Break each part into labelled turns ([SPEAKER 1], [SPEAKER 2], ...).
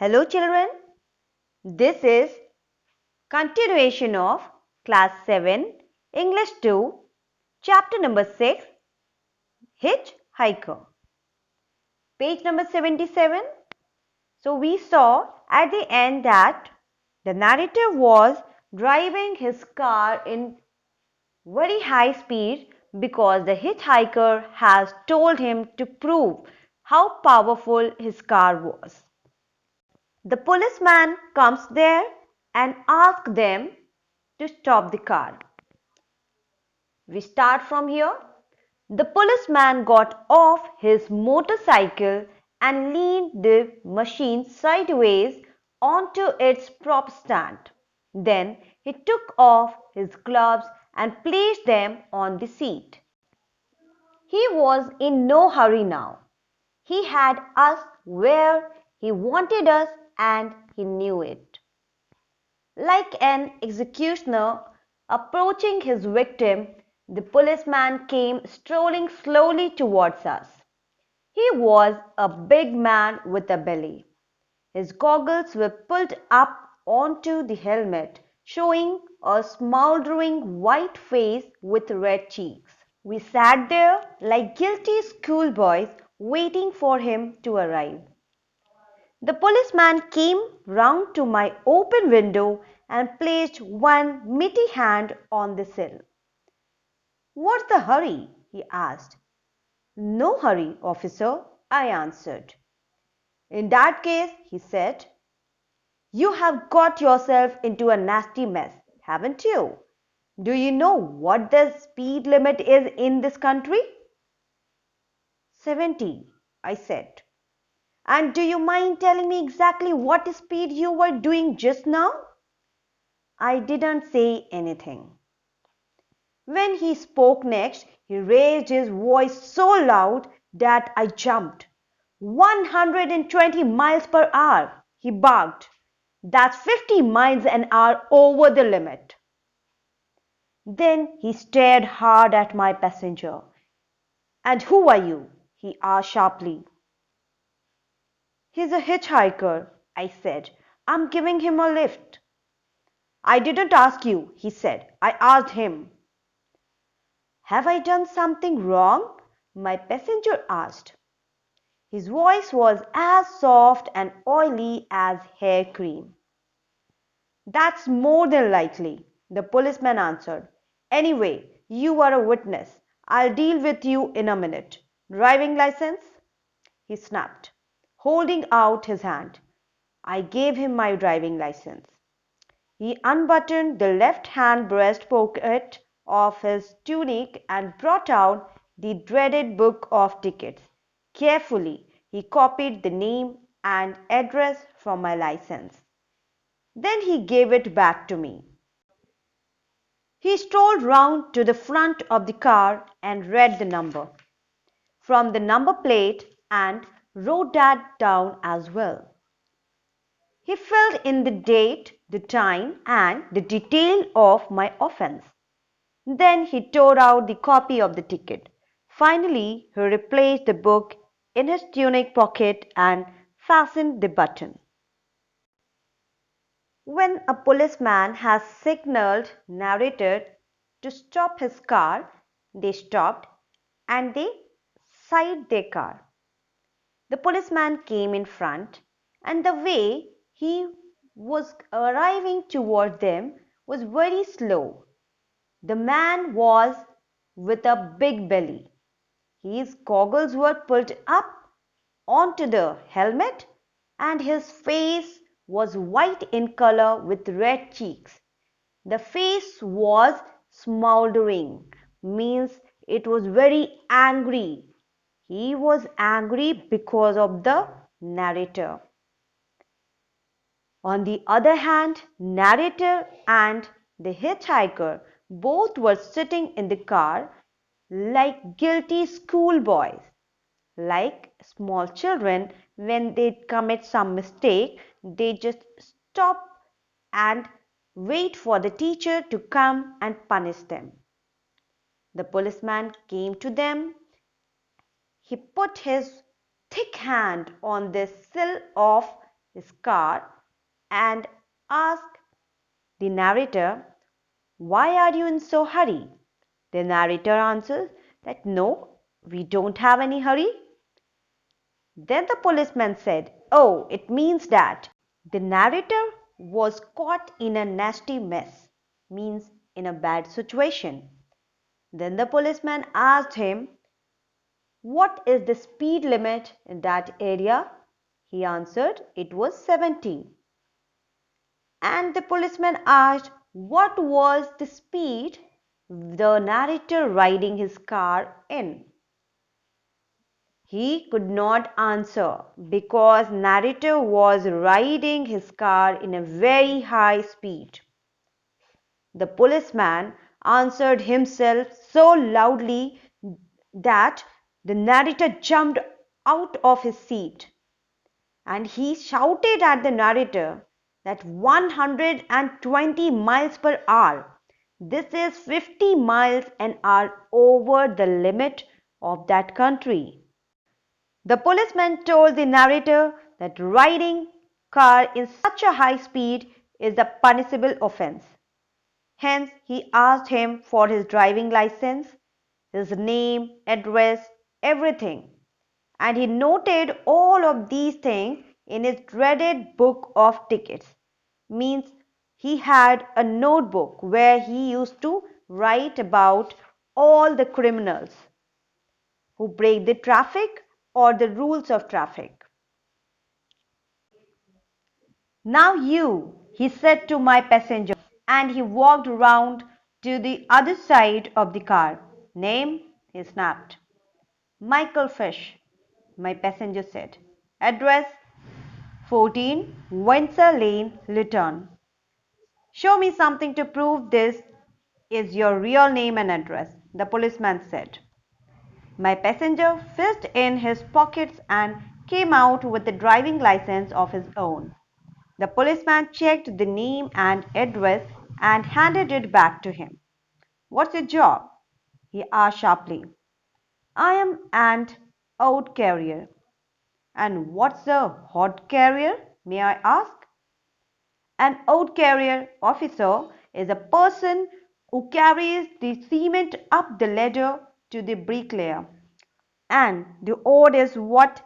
[SPEAKER 1] Hello children, this is continuation of class 7 English 2 chapter number 6 Hitchhiker. Page number 77. So we saw at the end that the narrator was driving his car in very high speed because the hitchhiker has told him to prove how powerful his car was. The policeman comes there and asks them to stop the car. We start from here. The policeman got off his motorcycle and leaned the machine sideways onto its prop stand. Then he took off his gloves and placed them on the seat. He was in no hurry now. He had us where he wanted us and he knew it. Like an executioner approaching his victim, the policeman came strolling slowly towards us. He was a big man with a belly. His goggles were pulled up onto the helmet, showing a smoldering white face with red cheeks. We sat there like guilty schoolboys waiting for him to arrive. The policeman came round to my open window and placed one mitty hand on the sill. "What's the hurry?" he asked. "No hurry, officer," I answered. "In that case," he said, "you have got yourself into a nasty mess, haven't you? Do you know what the speed limit is in this country?" 70, I said. "And do you mind telling me exactly what speed you were doing just now?" I didn't say anything. When he spoke next, he raised his voice so loud that I jumped. 120 miles per hour, he barked. "That's 50 miles an hour over the limit." Then he stared hard at my passenger. "And who are you?" he asked sharply. "He's a hitchhiker," I said. "I'm giving him a lift." "I didn't ask you," he said. "I asked him." "Have I done something wrong?" my passenger asked. His voice was as soft and oily as hair cream. "That's more than likely," the policeman answered. "Anyway, you are a witness. I'll deal with you in a minute. Driving license?" he snapped, holding out his hand. I gave him my driving license. He unbuttoned the left-hand breast pocket of his tunic and brought out the dreaded book of tickets. Carefully, he copied the name and address from my license. Then he gave it back to me. He strolled round to the front of the car and read the number from the number plate and wrote that down as well. He filled in the date, the time, and the detail of my offense. Then he tore out the copy of the ticket. Finally, he replaced the book in his tunic pocket and fastened the button. When a policeman has signaled narrator to stop his car, they stopped and they sided their car. The policeman came in front, and the way he was arriving toward them was very slow. The man was with a big belly. His goggles were pulled up onto the helmet, and his face was white in color with red cheeks. The face was smoldering, means it was very angry. He was angry because of the narrator. On the other hand, narrator and the hitchhiker both were sitting in the car like guilty schoolboys. Like small children, when they commit some mistake, they just stop and wait for the teacher to come and punish them. The policeman came to them. He put his thick hand on the sill of his car and asked the narrator, "Why are you in so hurry?" The narrator answers that no, we don't have any hurry. Then the policeman said, "Oh, it means that." The narrator was caught in a nasty mess, means in a bad situation. Then the policeman asked him, "What is the speed limit in that area?" He answered it was 70. And the policeman asked what was the speed the narrator riding his car in. He could not answer because narrator was riding his car in a very high speed. The policeman answered himself so loudly that the narrator jumped out of his seat and he shouted at the narrator that 120 miles per hour. This is 50 miles an hour over the limit of that country. The policeman told the narrator that riding car in such a high speed is a punishable offense. Hence, he asked him for his driving license, his name, address, everything. And he noted all of these things in his dreaded book of tickets. Means he had a notebook where he used to write about all the criminals who break the traffic or the rules of traffic. "Now you," he said to my passenger, and he walked round to the other side of the car. "Name?" he snapped. "Michael Fish," my passenger said. "Address?" 14 Windsor Lane, Luton. "Show me something to prove this is your real name and address," the policeman said. My passenger fished in his pockets and came out with a driving license of his own. The policeman checked the name and address and handed it back to him. "What's your job?" he asked sharply. "I am an out carrier." "And what's a hod carrier, may I ask?" An out carrier officer is a person who carries the cement up the ladder to the bricklayer, and the odd is what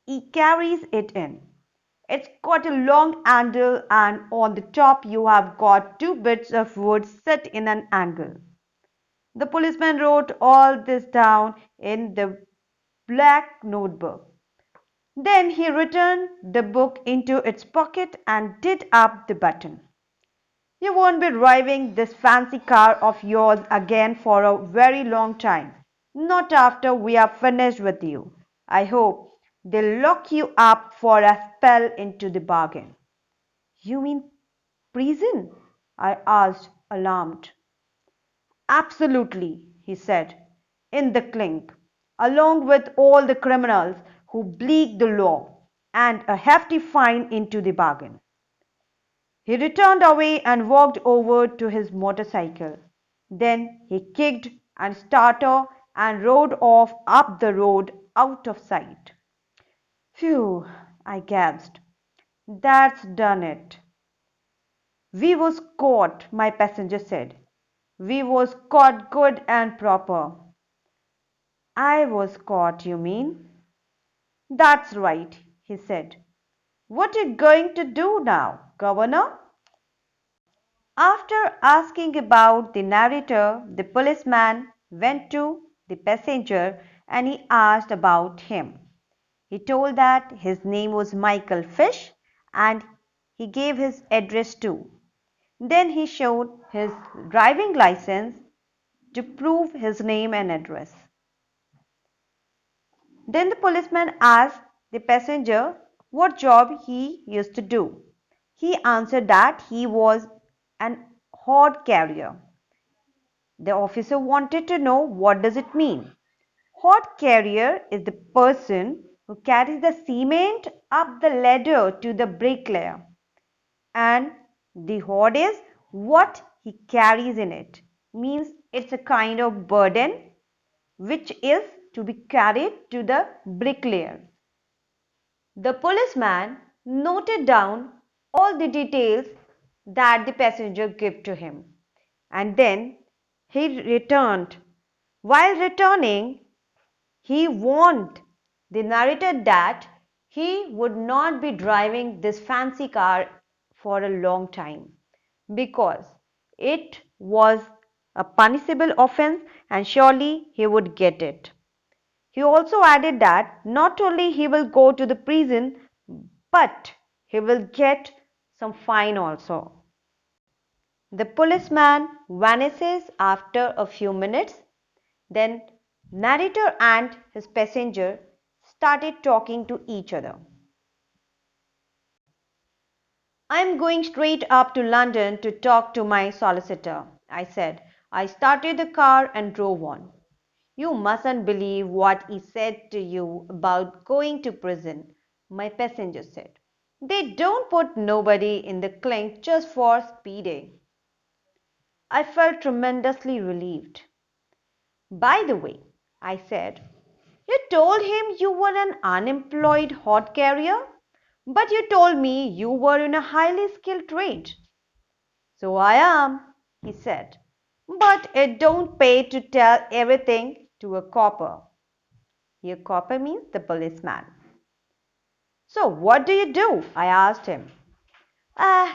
[SPEAKER 1] he carries it in. It's got a long handle and on the top you have got two bits of wood set in an angle. The policeman wrote all this down in the black notebook. Then he returned the book into its pocket and did up the button. "You won't be driving this fancy car of yours again for a very long time. Not after we are finished with you. I hope they'll lock you up for a spell into the bargain." "You mean prison?" I asked, alarmed. "Absolutely," he said, "in the clink, along with all the criminals who break the law, and a hefty fine into the bargain." He returned away and walked over to his motorcycle. Then he kicked and started and rode off up the road out of sight. "Phew," I gasped. "That's done it." "We was caught," my passenger said. "We was caught good and proper." "I was caught, you mean?" "That's right," he said. "What are you going to do now, Governor?" After asking about the narrator, the policeman went to the passenger and he asked about him. He told that his name was Michael Fish and he gave his address too. Then he showed his driving license to prove his name and address. Then the policeman asked the passenger what job he used to do. He answered that he was an hod carrier. The officer wanted to know what does it mean. Hod carrier is the person who carries the cement up the ladder to the bricklayer, and the hod is what he carries in it. Means it's a kind of burden which is to be carried to the bricklayer. The policeman noted down all the details that the passenger gave to him, and then he returned. While returning, he warned the narrator that he would not be driving this fancy car for a long time because it was a punishable offense and surely he would get it. He also added that not only he will go to the prison, but he will get some fine also. The policeman vanishes after a few minutes. Then narrator and his passenger started talking to each other. "I am going straight up to London to talk to my solicitor," I said. I started the car and drove on. "You mustn't believe what he said to you about going to prison," my passenger said. "They don't put nobody in the clink just for speeding." I felt tremendously relieved. "By the way," I said, "you told him you were an unemployed hod carrier, but you told me you were in a highly skilled trade." "So I am," he said, "but it don't pay to tell everything to a copper." Here copper means the policeman. "So what do you do?" I asked him. "Ah,"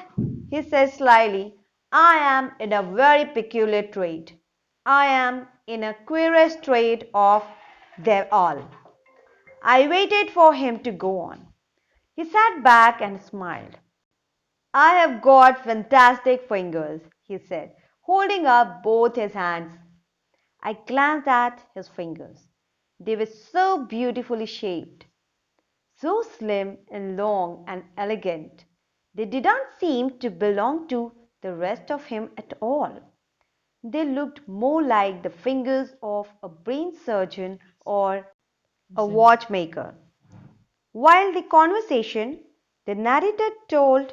[SPEAKER 1] he said slyly, "I am in a very peculiar trade. I am in a queerest trade of them all." I waited for him to go on. He sat back and smiled. "I have got fantastic fingers," he said, holding up both his hands. I glanced at his fingers. They were so beautifully shaped, so slim and long and elegant. They did not seem to belong to the rest of him at all. They looked more like the fingers of a brain surgeon or a watchmaker. While the conversation, the narrator told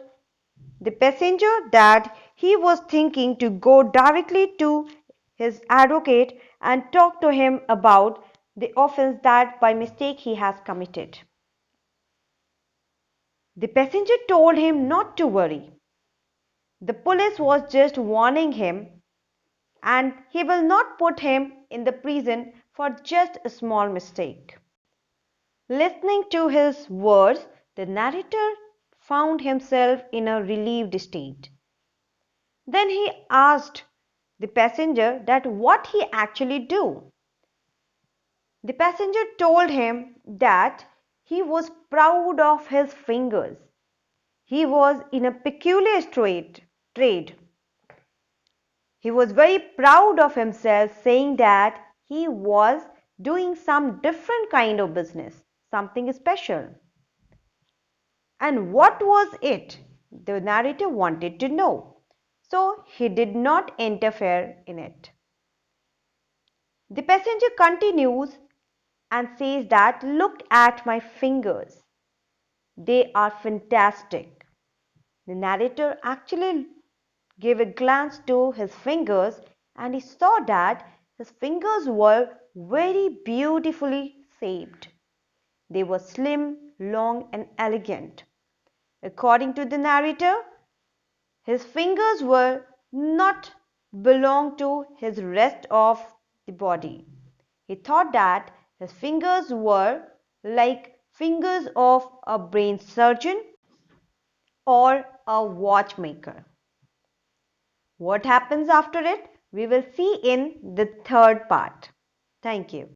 [SPEAKER 1] the passenger that he was thinking to go directly to his advocate and talk to him about the offense that by mistake he has committed. The passenger told him not to worry. The police was just warning him and he will not put him in the prison for just a small mistake. Listening to his words, the narrator found himself in a relieved state. Then he asked the passenger that what he actually do. The passenger told him that he was proud of his fingers. He was in a peculiar trade. He was very proud of himself, saying that he was doing some different kind of business, something special. And what was it? The narrator wanted to know. So he did not interfere in it. The passenger continues and says that look at my fingers. They are fantastic. The narrator actually gave a glance to his fingers and he saw that his fingers were very beautifully shaped. They were slim, long, and elegant. According to the narrator, his fingers were not belong to his rest of the body. He thought that his fingers were like fingers of a brain surgeon or a watchmaker. What happens after it? We will see in the third part. Thank you.